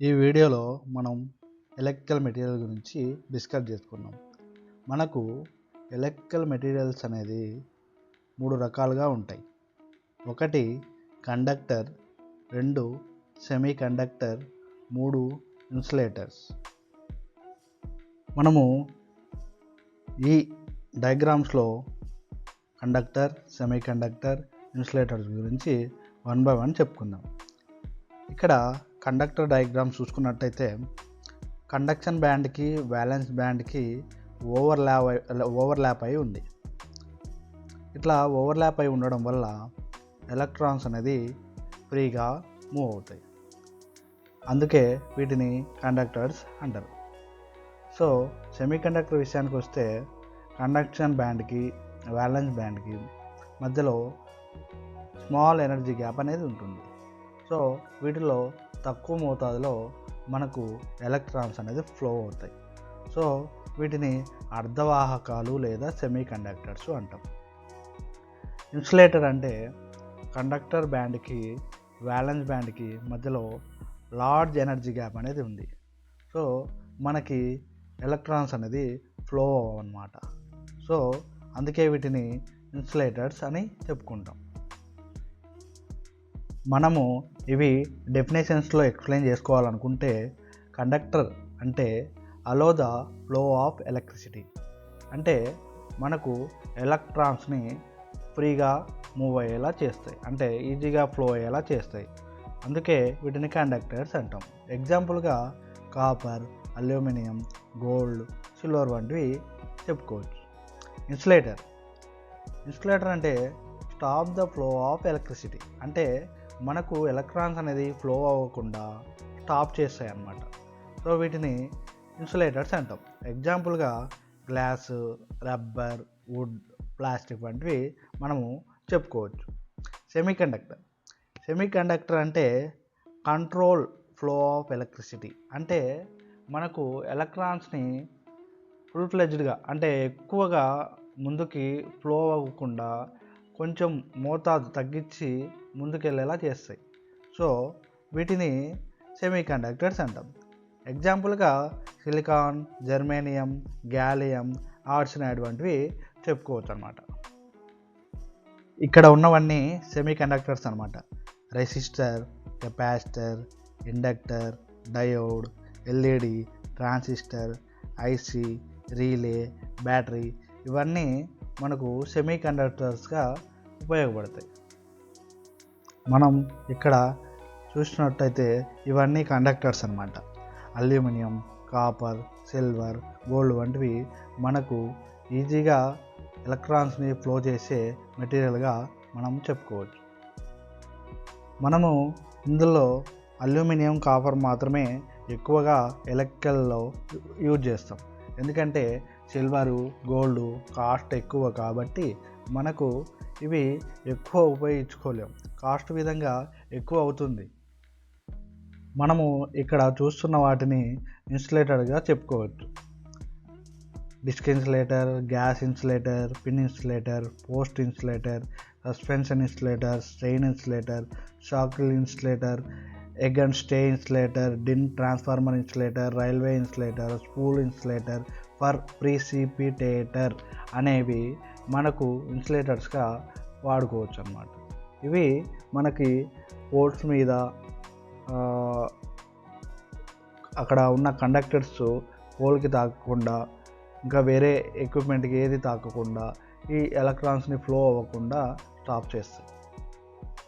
ఈ వీడియోలో మనం ఎలక్ట్రికల్ మెటీరియల్ గురించి డిస్కస్ చేసుకున్నాం. మనకు ఎలక్ట్రికల్ మెటీరియల్స్ అనేది 3 రకాలుగా ఉంటాయి. ఒకటి కండక్టర్, 2 సెమీ కండక్టర్, 3 ఇన్సులేటర్స్. మనము ఈ డయాగ్రామ్స్లో కండక్టర్, సెమీ కండక్టర్, ఇన్సులేటర్స్ గురించి 1 by 1 చెప్పుకుందాం. ఇక్కడ కండక్టర్ డయాగ్రామ్ చూసుకున్నట్టయితే కండక్షన్ బ్యాండ్కి వ్యాలెన్స్ బ్యాండ్కి ఓవర్లాప్ అయి ఉంది. ఇట్లా ఓవర్లాప్ అయి ఉండడం వల్ల ఎలక్ట్రాన్స్ అనేది ఫ్రీగా మూవ్ అవుతాయి. అందుకే వీటిని కండక్టర్స్ అంటారు. సో సెమీ కండక్టర్ విషయానికి వస్తే కండక్షన్ బ్యాండ్కి వ్యాలెన్స్ బ్యాండ్కి మధ్యలో స్మాల్ ఎనర్జీ గ్యాప్ అనేది ఉంటుంది. సో వీటిలో తక్కువ మోతాదులో మనకు ఎలక్ట్రాన్స్ అనేది ఫ్లో అవుతాయి. సో వీటిని అర్ధవాహకాలు లేదా సెమీ కండక్టర్స్ అంటాం. ఇన్సులేటర్ అంటే కండక్టర్ బ్యాండ్కి వ్యాలెన్స్ బ్యాండ్కి మధ్యలో లార్జ్ ఎనర్జీ గ్యాప్ అనేది ఉంది. సో మనకి ఎలక్ట్రాన్స్ అనేది ఫ్లో అవ్వన్నమాట. సో అందుకే వీటిని ఇన్సులేటర్స్ అని చెప్పుకుంటాం. మనము ఇవి డెఫినేషన్స్లో ఎక్స్ప్లెయిన్ చేసుకోవాలనుకుంటే కండక్టర్ అంటే allow the flow of electricity, అంటే మనకు ఎలక్ట్రాన్స్ని ఫ్రీగా మూవ్ అయ్యేలా చేస్తాయి, అంటే ఈజీగా ఫ్లో అయ్యేలా చేస్తాయి. అందుకే వీటిని కండక్టర్స్ అంటాం. ఎగ్జాంపుల్గా కాపర్, అల్యూమినియం, గోల్డ్, సిల్వర్ వంటివి చెప్పుకోవచ్చు. ఇన్సులేటర్ అంటే stop the flow of electricity, అంటే మనకు ఎలక్ట్రాన్స్ అనేది ఫ్లో అవ్వకుండా స్టాప్ చేస్తాయి అన్నమాట. సో వీటిని ఇన్సులేటర్స్ అంటాం. ఎగ్జాంపుల్గా గ్లాసు, రబ్బర్, వుడ్, ప్లాస్టిక్ వంటివి మనము చెప్పుకోవచ్చు. సెమీ కండక్టర్ అంటే కంట్రోల్ ఫ్లో ఆఫ్ ఎలక్ట్రిసిటీ, అంటే మనకు ఎలక్ట్రాన్స్ని ఫుల్ ఫ్లెడ్జ్డ్గా అంటే ఎక్కువగా ముందుకి ఫ్లో అవ్వకుండా కొంచెం మోతాదు తగ్గించి ముందుకెళ్ళేలా చేస్తాయి. సో వీటిని సెమీ కండక్టర్స్ అంటాం. ఎగ్జాంపుల్గా సిలికాన్, జర్మేనియం, గ్యాలియం, ఆర్సినైడ్ వంటివి చెప్పుకోవచ్చు అన్నమాట. ఇక్కడ ఉన్నవన్నీ సెమీ కండక్టర్స్ అన్నమాట. Resistor, capacitor, inductor, diode, LED, transistor, IC, relay, battery ఇవన్నీ మనకు సెమీ కండక్టర్స్గా ఉపయోగపడతాయి. మనం ఇక్కడ చూసినట్టయితే ఇవన్నీ కండక్టర్స్ అన్నమాట. అల్యూమినియం, కాపర్, సిల్వర్, గోల్డ్ వంటివి మనకు ఈజీగా ఎలక్ట్రాన్స్ని ఫ్లో చేసే మెటీరియల్గా మనం చెప్పుకోవచ్చు. మనము ఇందులో అల్యూమినియం, కాపర్ మాత్రమే ఎక్కువగా ఎలక్ట్రికల్లో యూజ్ చేస్తాం. ఎందుకంటే సిల్వరు, గోల్డ్ కాస్ట్ ఎక్కువ కాబట్టి మనకు ఇవి ఎక్కువ ఉపయోగించుకోలేము, కాస్ట్ విధంగా ఎక్కువ అవుతుంది. మనము ఇక్కడ చూస్తున్న వాటిని ఇన్సులేటర్గా చెప్పుకోవచ్చు. Disc insulator, gas insulator, pin insulator, post insulator, suspension insulator, strain insulator, shackle insulator, egg and stay insulator, din transformer insulator, railway insulator, spool insulator, for precipitator అనేవి మనకు ఇన్సులేటర్స్గా వాడుకోవచ్చు అన్నమాట. ఇవి మనకి పోల్స్ మీద అక్కడ ఉన్న కండక్టర్స్ పోల్కి తాకకుండా, ఇంకా వేరే ఎక్విప్మెంట్కి ఏది తాకకుండా ఈ ఎలక్ట్రాన్స్ని ఫ్లో అవ్వకుండా స్టాప్ చేస్తాయి.